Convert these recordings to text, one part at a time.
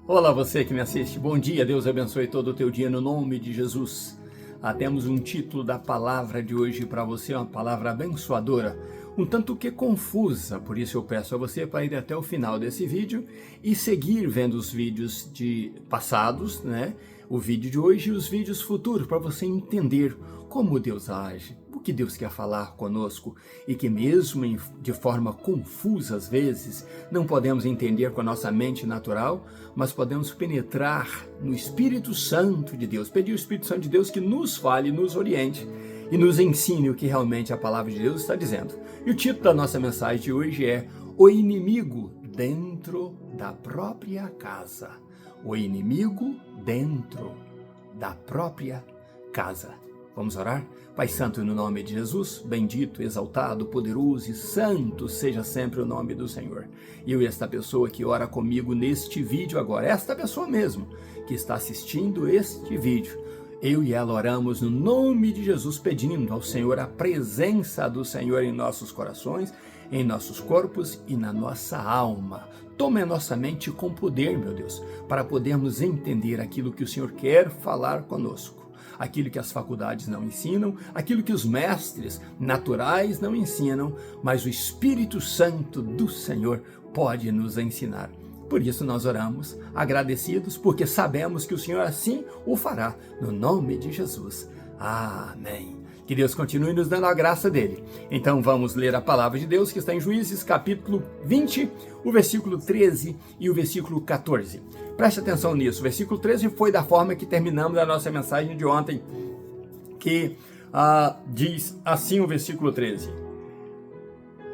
Olá, você que me assiste. Bom dia, Deus abençoe todo o teu dia no nome de Jesus. Temos um título da palavra de hoje para você, uma palavra abençoadora, um tanto que confusa, por isso eu peço a você para ir até o final desse vídeo e seguir vendo os vídeos passados, o vídeo de hoje e os vídeos futuros, para você entender como Deus age, o que Deus quer falar conosco e que mesmo de forma confusa às vezes, não podemos entender com a nossa mente natural, mas podemos penetrar no Espírito Santo de Deus, pedir ao Espírito Santo de Deus que nos fale, nos oriente e nos ensine o que realmente a palavra de Deus está dizendo. E o título da nossa mensagem de hoje é O Inimigo Dentro da Própria Casa. O inimigo dentro da própria casa. Vamos orar? Pai Santo, no nome de Jesus, bendito, exaltado, poderoso e santo seja sempre o nome do Senhor. Eu e esta pessoa que ora comigo neste vídeo agora, esta pessoa mesmo que está assistindo este vídeo, eu e ela oramos no nome de Jesus, pedindo ao Senhor a presença do Senhor em nossos corações, em nossos corpos e na nossa alma. Tome a nossa mente com poder, meu Deus, para podermos entender aquilo que o Senhor quer falar conosco. Aquilo que as faculdades não ensinam, aquilo que os mestres naturais não ensinam, mas o Espírito Santo do Senhor pode nos ensinar. Por isso nós oramos, agradecidos, porque sabemos que o Senhor assim o fará, no nome de Jesus. Amém. Que Deus continue nos dando a graça dele. Então vamos ler a palavra de Deus que está em Juízes capítulo 20, o versículo 13 e o versículo 14. Preste atenção nisso. O versículo 13 foi da forma que terminamos a nossa mensagem de ontem, que diz assim o versículo 13.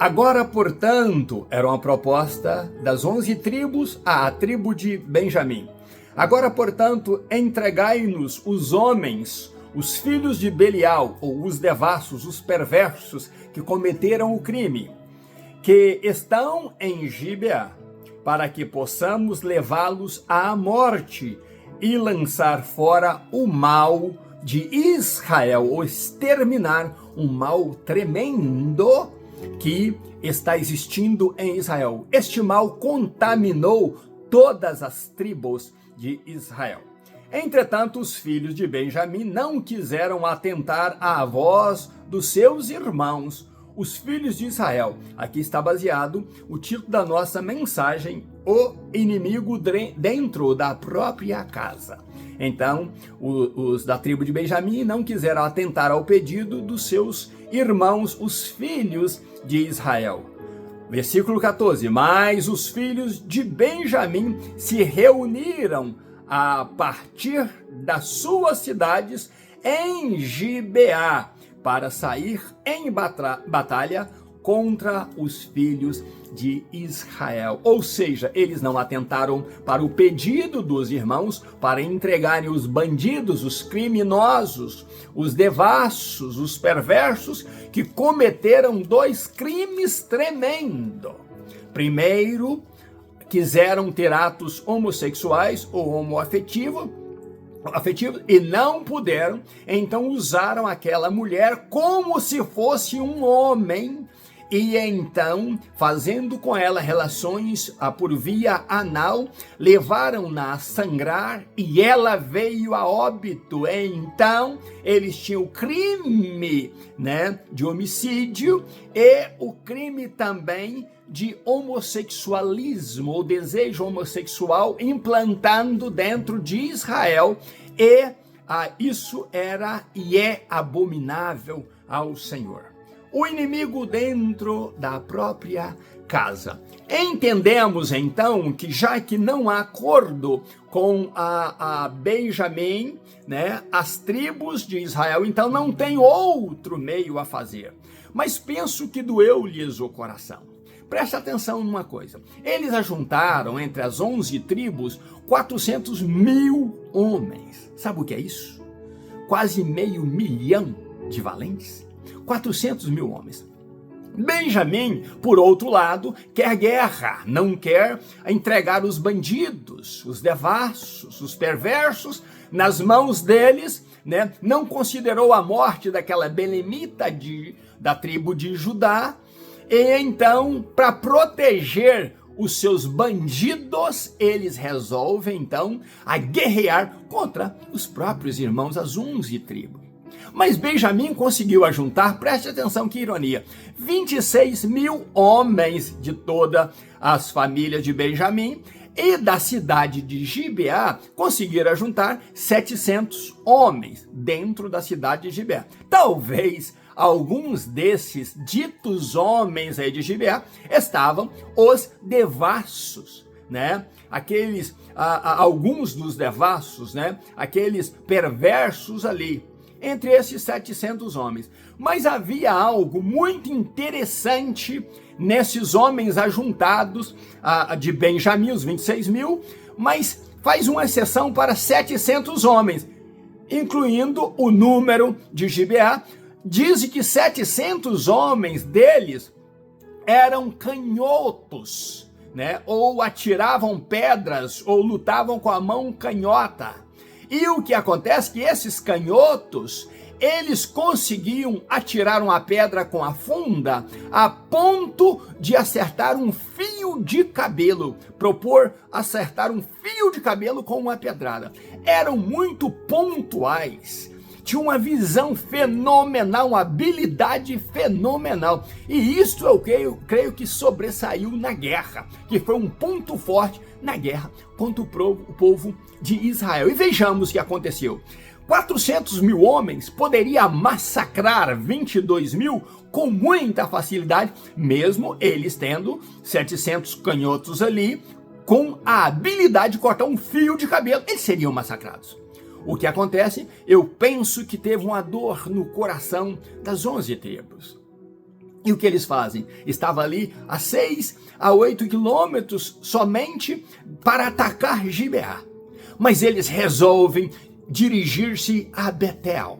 Agora, portanto, era uma proposta das 11 tribos à tribo de Benjamim. Agora, portanto, entregai-nos os homens, os filhos de Belial, ou os devassos, os perversos, que cometeram o crime, que estão em Gibeá, para que possamos levá-los à morte e lançar fora o mal de Israel, ou exterminar um mal tremendo que está existindo em Israel. Este mal contaminou todas as tribos de Israel. Entretanto, os filhos de Benjamim não quiseram atentar à voz dos seus irmãos, os filhos de Israel. Aqui está baseado o título da nossa mensagem, O Inimigo Dentro da Própria Casa. Então, os da tribo de Benjamim não quiseram atentar ao pedido dos seus irmãos, os filhos de Israel. Versículo 14. Mas os filhos de Benjamim se reuniram a partir das suas cidades em Gibeá, para sair em batalha contra os filhos de Israel. Ou seja, eles não atentaram para o pedido dos irmãos para entregarem os bandidos, os criminosos, os devassos, os perversos, que cometeram 2 crimes tremendos. Primeiro, quiseram ter atos homossexuais ou homoafetivos e não puderam, então usaram aquela mulher como se fosse um homem e então, fazendo com ela relações por via anal, levaram-na a sangrar e ela veio a óbito. Então, eles tinham o crime, de homicídio e o crime também de homossexualismo, ou desejo homossexual, implantando dentro de Israel, e isso era e é abominável ao Senhor. O inimigo dentro da própria casa. Entendemos então que já que não há acordo com a Benjamim, as tribos de Israel, então não tem outro meio a fazer. Mas penso que doeu-lhes o coração. Preste atenção numa coisa. Eles ajuntaram entre as 11 tribos 400.000 homens. Sabe o que é isso? Quase 500 mil de valentes. 400.000 homens. Benjamim, por outro lado, quer guerra, não quer entregar os bandidos, os devassos, os perversos nas mãos deles, Não considerou a morte daquela belemita da tribo de Judá, e então, para proteger os seus bandidos, eles resolvem então a guerrear contra os próprios irmãos, as 11 tribos. Mas Benjamim conseguiu ajuntar, preste atenção que ironia, 26 mil homens de todas as famílias de Benjamim, e da cidade de Gibeá conseguiram juntar 700 homens dentro da cidade de Gibeá. Talvez alguns desses ditos homens aí de Gibeá estavam os devassos, né? Alguns dos devassos, né? Aqueles perversos ali, entre esses 700 homens. Mas havia algo muito interessante nesses homens ajuntados de Benjamim, os 26 mil, mas faz uma exceção para 700 homens, incluindo o número de Gibeá. Diz que 700 homens deles eram canhotos, né? Ou atiravam pedras, ou lutavam com a mão canhota. E o que acontece é que esses canhotos, eles conseguiam atirar uma pedra com a funda a ponto de acertar um fio de cabelo, propor acertar um fio de cabelo com uma pedrada. Eram muito pontuais, tinham uma visão fenomenal, uma habilidade fenomenal. E isso eu creio que sobressaiu na guerra, que foi um ponto forte na guerra contra o povo de Israel. E vejamos o que aconteceu. 400 mil homens poderia massacrar 22 mil com muita facilidade, mesmo eles tendo 700 canhotos ali, com a habilidade de cortar um fio de cabelo, eles seriam massacrados. O que acontece? Eu penso que teve uma dor no coração das 11 tribos. E o que eles fazem? Estava ali a 6 a 8 quilômetros somente para atacar Gibeá. Mas eles resolvem dirigir-se a Betel.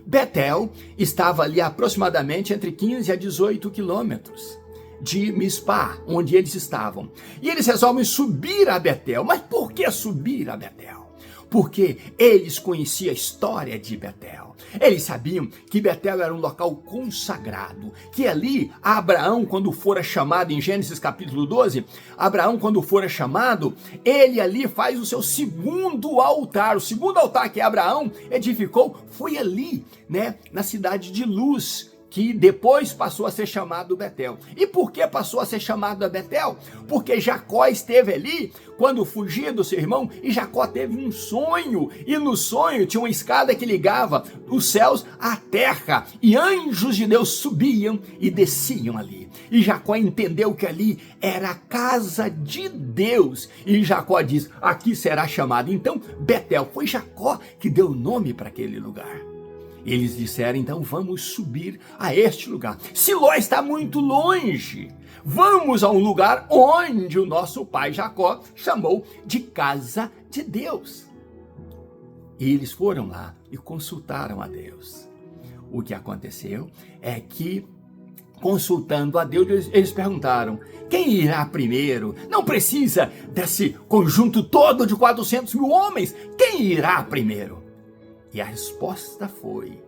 Betel estava ali aproximadamente entre 15 a 18 quilômetros de Mispá, onde eles estavam. E eles resolvem subir a Betel. Mas por que subir a Betel? Porque eles conheciam a história de Betel. Eles sabiam que Betel era um local consagrado, que ali Abraão, quando fora chamado, em Gênesis capítulo 12, Abraão, quando fora chamado, ele ali faz o seu segundo altar. O segundo altar que Abraão edificou foi ali, né, na cidade de Luz, que depois passou a ser chamado Betel. E por que passou a ser chamado Betel? Porque Jacó esteve ali quando fugia do seu irmão, e Jacó teve um sonho, e no sonho tinha uma escada que ligava os céus à terra, e anjos de Deus subiam e desciam ali. E Jacó entendeu que ali era a casa de Deus, e Jacó diz, aqui será chamado. Então Betel, foi Jacó que deu nome para aquele lugar. Eles disseram, então vamos subir a este lugar. Siló está muito longe. Vamos a um lugar onde o nosso pai Jacó chamou de casa de Deus. E eles foram lá e consultaram a Deus. O que aconteceu é que, consultando a Deus, eles perguntaram, quem irá primeiro? Não precisa desse conjunto todo de 400 mil homens. Quem irá primeiro? E a resposta foi,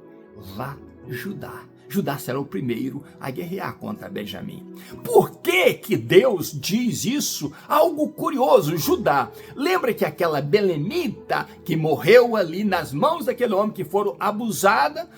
vá Judá. Judá será o primeiro a guerrear contra Benjamim. Por que Deus diz isso? Algo curioso, Judá. Lembra que aquela belemita que morreu ali nas mãos daquele homem, que fora abusada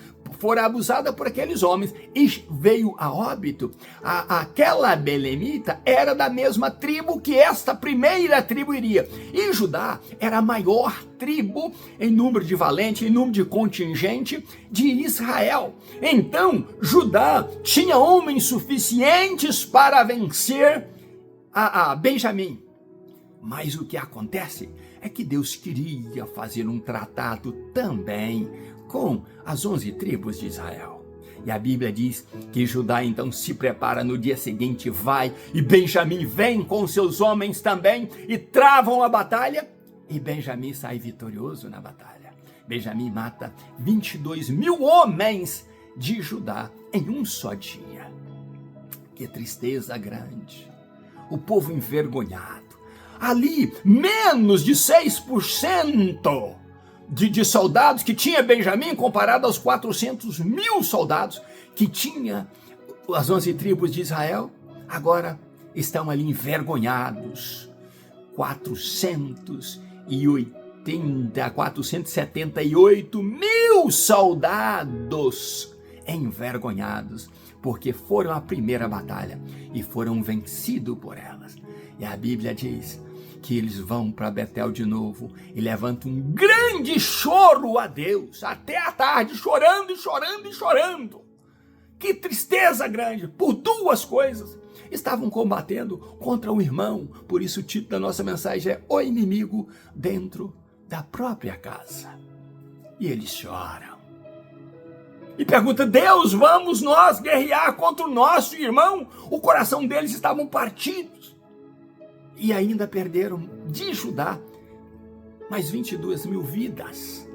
por aqueles homens e veio a óbito. Aquela belemita era da mesma tribo que esta primeira tribo iria. E Judá era a maior tribo em número de valente, em número de contingente de Israel. Então, Judá tinha homens suficientes para vencer a Benjamim. Mas o que acontece é que Deus queria fazer um tratado também com as 11 tribos de Israel. E a Bíblia diz que Judá então se prepara, no dia seguinte vai, e Benjamim vem com seus homens também, e travam a batalha, e Benjamim sai vitorioso na batalha. Benjamim mata 22 mil homens de Judá em um só dia. Que tristeza grande. O povo envergonhado. Ali, menos de 6% de soldados que tinha Benjamim, comparado aos 400 mil soldados que tinha as 11 tribos de Israel. Agora estão ali envergonhados. 478 mil soldados envergonhados, porque foram à primeira batalha e foram vencidos por elas. E a Bíblia diz que eles vão para Betel de novo e levantam um grande choro a Deus, até a tarde, chorando e chorando e chorando. Que tristeza grande, por duas coisas. Estavam combatendo contra o irmão, por isso o título da nossa mensagem é O Inimigo Dentro da Própria Casa. E eles choram. E pergunta: Deus, vamos nós guerrear contra o nosso irmão? O coração deles estavam partidos. E ainda perderam de Judá mais 22 mil vidas.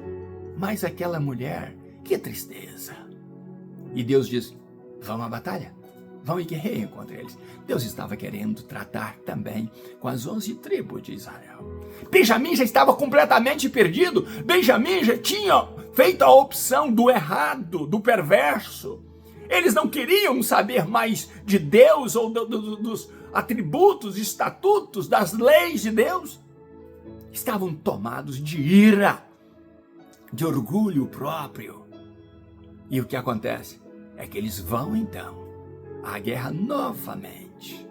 Mais aquela mulher, que tristeza. E Deus diz: vamos à batalha, vão e guerreiem contra eles. Deus estava querendo tratar também com as 11 tribos de Israel. Benjamim já estava completamente perdido. Benjamim já tinha feito a opção do errado, do perverso. Eles não queriam saber mais de Deus ou dos atributos, estatutos, das leis de Deus. Estavam tomados de ira, de orgulho próprio. E o que acontece é que eles vão então à guerra novamente.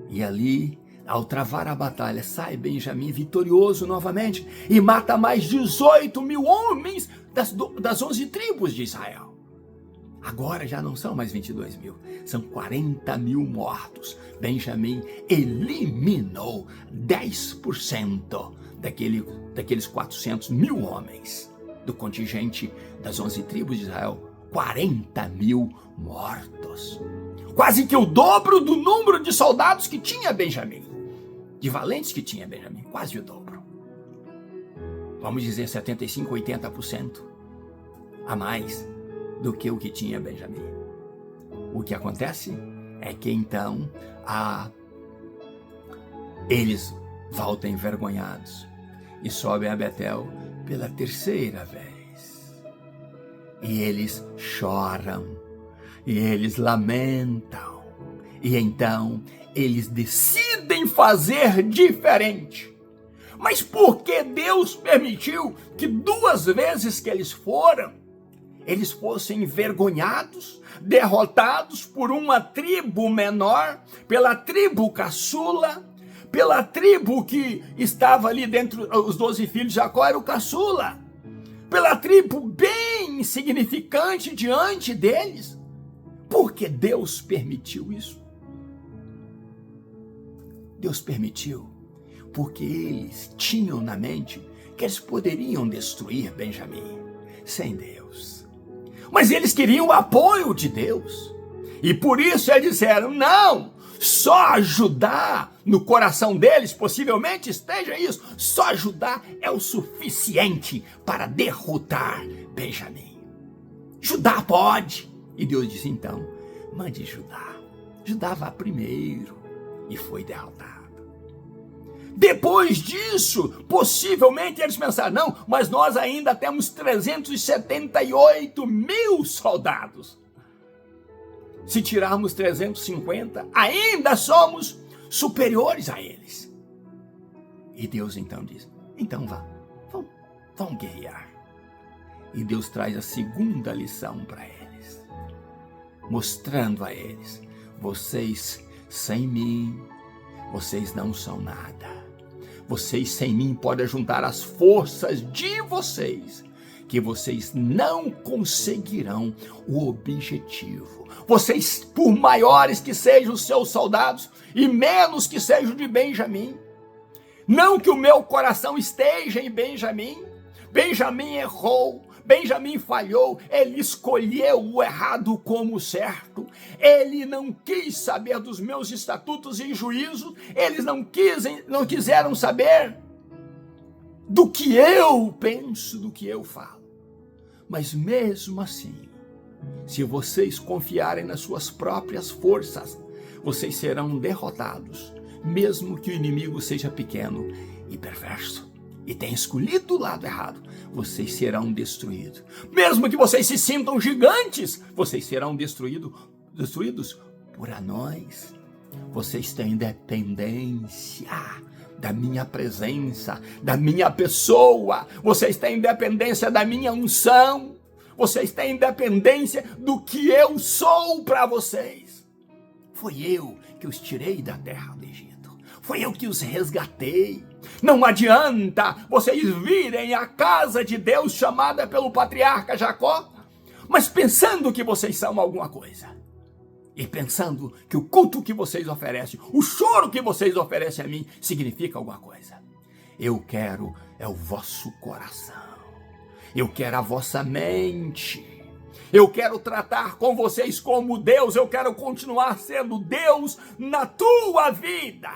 E ali, ao travar a batalha, sai Benjamim vitorioso novamente e mata mais 18 mil homens das 11 tribos de Israel. Agora já não são mais 22 mil, são 40 mil mortos. Benjamim eliminou 10% daqueles 400 mil homens do contingente das 11 tribos de Israel. 40 mil mortos. Quase que o dobro do número de soldados que tinha Benjamim. De valentes que tinha Benjamim, quase o dobro. Vamos dizer 75%, 80% a mais do que o que tinha Benjamim. O que acontece é que então eles voltam envergonhados e sobem a Betel pela terceira vez. E eles choram, e eles lamentam, e então eles decidem fazer diferente. Mas por que Deus permitiu que duas vezes que eles fossem envergonhados, derrotados por uma tribo menor, pela tribo caçula, pela tribo que estava ali dentro, os 12 filhos de Jacó era o caçula, pela tribo bem insignificante diante deles? Por que Deus permitiu isso? Deus permitiu porque eles tinham na mente que eles poderiam destruir Benjamim sem Deus. Mas eles queriam o apoio de Deus. E por isso eles disseram: não, só Judá, no coração deles, possivelmente esteja isso, só Judá é o suficiente para derrotar Benjamim. Judá pode. E Deus disse: então, mande Judá. Judá vá primeiro. E foi derrotado. Depois disso, possivelmente eles pensaram: não, mas nós ainda temos 378 mil soldados. Se tirarmos 350, ainda somos superiores a eles. E Deus então diz: então vão guerrear. E Deus traz a segunda lição para eles, mostrando a eles: vocês sem mim, vocês não são nada. Vocês sem mim podem juntar as forças de vocês, que vocês não conseguirão o objetivo. Vocês, por maiores que sejam os seus soldados e menos que sejam de Benjamim, não que o meu coração esteja em Benjamim. Benjamim errou, Benjamim falhou, ele escolheu o errado como o certo. Ele não quis saber dos meus estatutos e juízos, eles não quiseram saber do que eu penso, do que eu falo. Mas mesmo assim, se vocês confiarem nas suas próprias forças, vocês serão derrotados, mesmo que o inimigo seja pequeno e perverso e tenha escolhido o lado errado, vocês serão destruídos. Mesmo que vocês se sintam gigantes, vocês serão destruídos por anões Vocês têm dependência da minha presença, da minha pessoa. Vocês têm dependência da minha unção. Vocês têm dependência do que eu sou para vocês. Foi eu que os tirei da terra do Egito. Foi eu que os resgatei. Não adianta vocês virem à casa de Deus chamada pelo patriarca Jacó, mas pensando que vocês são alguma coisa. E pensando que o culto que vocês oferecem, o choro que vocês oferecem a mim, significa alguma coisa. Eu quero é o vosso coração. Eu quero a vossa mente. Eu quero tratar com vocês como Deus. Eu quero continuar sendo Deus na tua vida.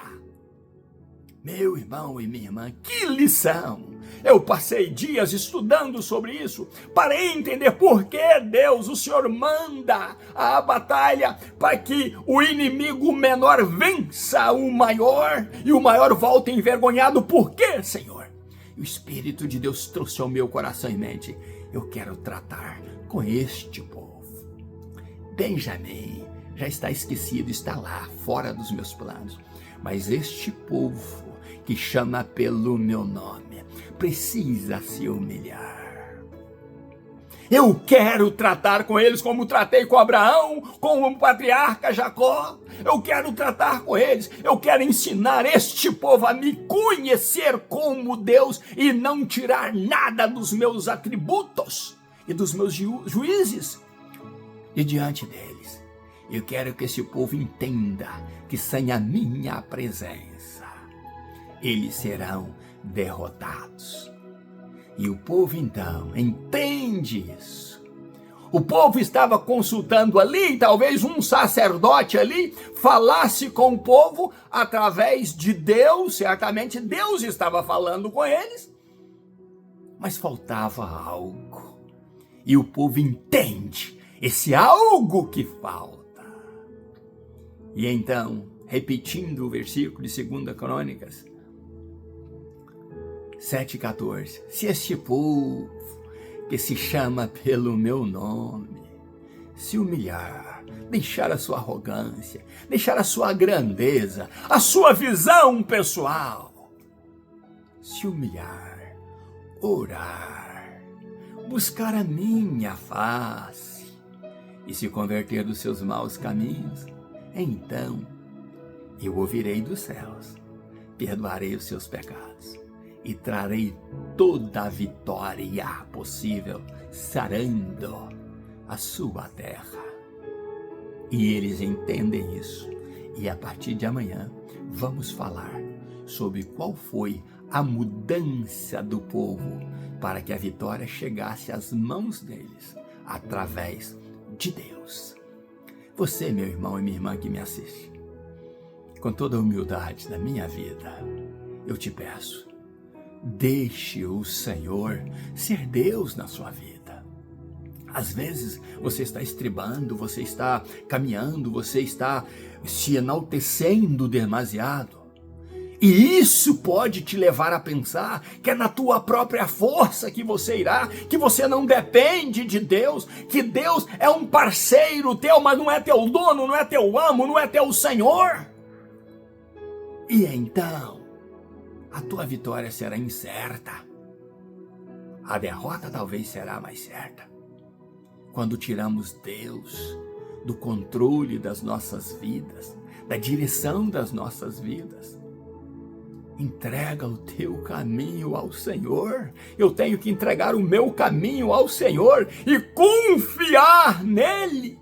Meu irmão e minha irmã, que lição! Eu passei dias estudando sobre isso para entender por que Deus, o Senhor, manda a batalha para que o inimigo menor vença o maior e o maior volte envergonhado. Por quê, Senhor? O Espírito de Deus trouxe ao meu coração e mente. Eu quero tratar com este povo. Benjamim já está esquecido, está lá, fora dos meus planos. Mas este povo que chama pelo meu nome precisa se humilhar. Eu quero tratar com eles como tratei com Abraão, com o patriarca Jacó. Eu quero tratar com eles. Eu quero ensinar este povo a me conhecer como Deus e não tirar nada dos meus atributos e dos meus juízes. E diante deles, eu quero que esse povo entenda que sem a minha presença, eles serão derrotados. E o povo então entende isso. O povo estava consultando ali, talvez um sacerdote ali falasse com o povo através de Deus, certamente Deus estava falando com eles, mas faltava algo. E o povo entende esse algo que falta. E então, repetindo o versículo de 2 Crônicas 7,14. Se este povo que se chama pelo meu nome se humilhar, deixar a sua arrogância, deixar a sua grandeza, a sua visão pessoal, se humilhar, orar, buscar a minha face e se converter dos seus maus caminhos, então eu ouvirei dos céus, perdoarei os seus pecados e trarei toda a vitória possível, sarando a sua terra. E eles entendem isso. E a partir de amanhã vamos falar sobre qual foi a mudança do povo para que a vitória chegasse às mãos deles através de Deus. Você, meu irmão e minha irmã que me assiste, com toda a humildade da minha vida, eu te peço, deixe o Senhor ser Deus na sua vida. Às vezes você está estribando, você está caminhando, você está se enaltecendo demasiado. E isso pode te levar a pensar que é na tua própria força que você irá, que você não depende de Deus, que Deus é um parceiro teu, mas não é teu dono, não é teu amo, não é teu Senhor. E então, a tua vitória será incerta. A derrota talvez será mais certa. Quando tiramos Deus do controle das nossas vidas, da direção das nossas vidas, entrega o teu caminho ao Senhor. Eu tenho que entregar o meu caminho ao Senhor e confiar nele.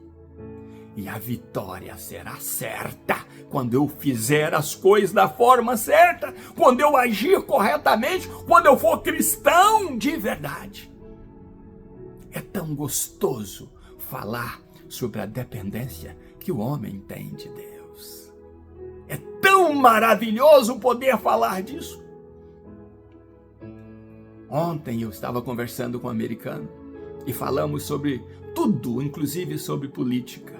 E a vitória será certa quando eu fizer as coisas da forma certa, quando eu agir corretamente, quando eu for cristão de verdade. É tão gostoso falar sobre a dependência que o homem tem de Deus. É tão maravilhoso poder falar disso. Ontem eu estava conversando com um americano e falamos sobre tudo, inclusive sobre política.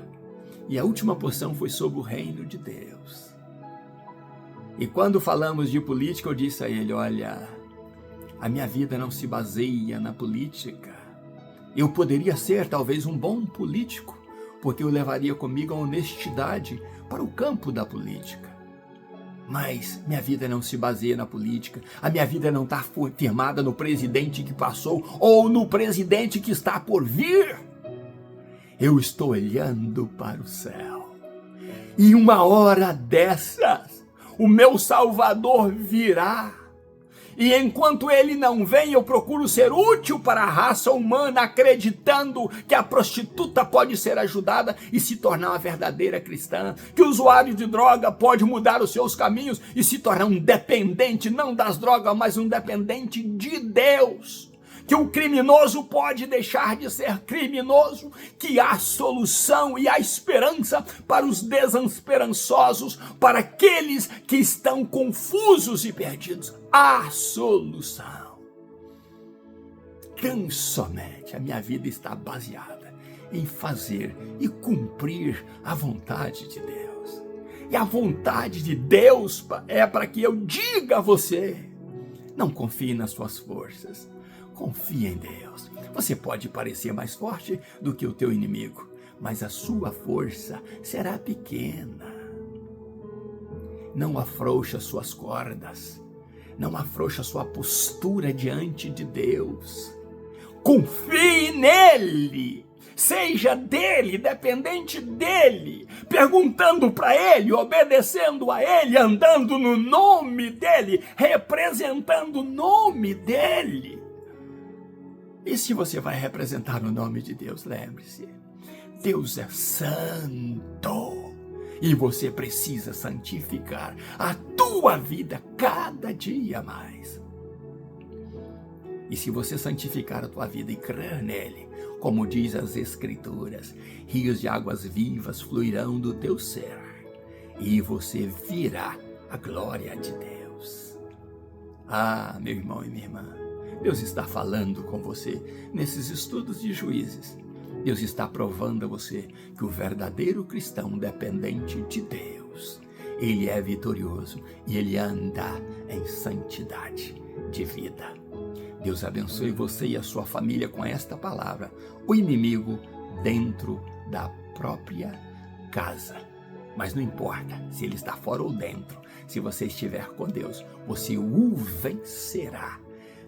E a última porção foi sobre o reino de Deus. E quando falamos de política, eu disse a ele, olha, a minha vida não se baseia na política. Eu poderia ser talvez um bom político, porque eu levaria comigo a honestidade para o campo da política. Mas minha vida não se baseia na política, a minha vida não está firmada no presidente que passou ou no presidente que está por vir. Eu estou olhando para o céu. E uma hora dessas, o meu Salvador virá. E enquanto ele não vem, eu procuro ser útil para a raça humana, acreditando que a prostituta pode ser ajudada e se tornar uma verdadeira cristã, que o usuário de droga pode mudar os seus caminhos e se tornar um dependente, não das drogas, mas um dependente de Deus. Que o criminoso pode deixar de ser criminoso, que há solução e há esperança para os desesperançosos, para aqueles que estão confusos e perdidos. Há solução. Tão somente a minha vida está baseada em fazer e cumprir a vontade de Deus. E a vontade de Deus é para que eu diga a você: não confie nas suas forças. Confie em Deus. Você pode parecer mais forte do que o teu inimigo, mas a sua força será pequena. Não afrouxa suas cordas. Não afrouxa sua postura diante de Deus. Confie nele. Seja dele, dependente dele, perguntando para ele, obedecendo a ele, andando no nome dele, representando o nome dele. E se você vai representar o nome de Deus, lembre-se, Deus é santo e você precisa santificar a tua vida cada dia mais. E se você santificar a tua vida e crer nele, como diz as Escrituras, rios de águas vivas fluirão do teu ser e você virá a glória de Deus. Ah, meu irmão e minha irmã, Deus está falando com você nesses estudos de Juízes. Deus está provando a você que o verdadeiro cristão dependente de Deus, ele é vitorioso e ele anda em santidade de vida. Deus abençoe você e a sua família com esta palavra. O inimigo dentro da própria casa. Mas não importa se ele está fora ou dentro. Se você estiver com Deus, você o vencerá.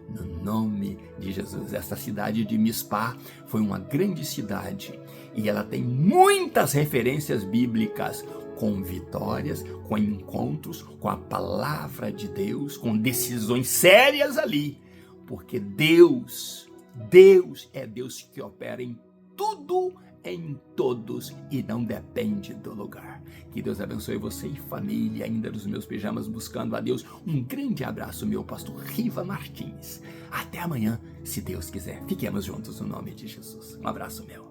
No nome de Jesus. Essa cidade de Mispá foi uma grande cidade e ela tem muitas referências bíblicas com vitórias, com encontros, com a palavra de Deus, com decisões sérias ali, porque Deus é Deus que opera em tudo, em todos e não depende do lugar. Que Deus abençoe você e família, ainda nos meus pijamas buscando a Deus. Um grande abraço, meu pastor Riva Martins. Até amanhã, se Deus quiser. Fiquemos juntos no nome de Jesus. Um abraço meu.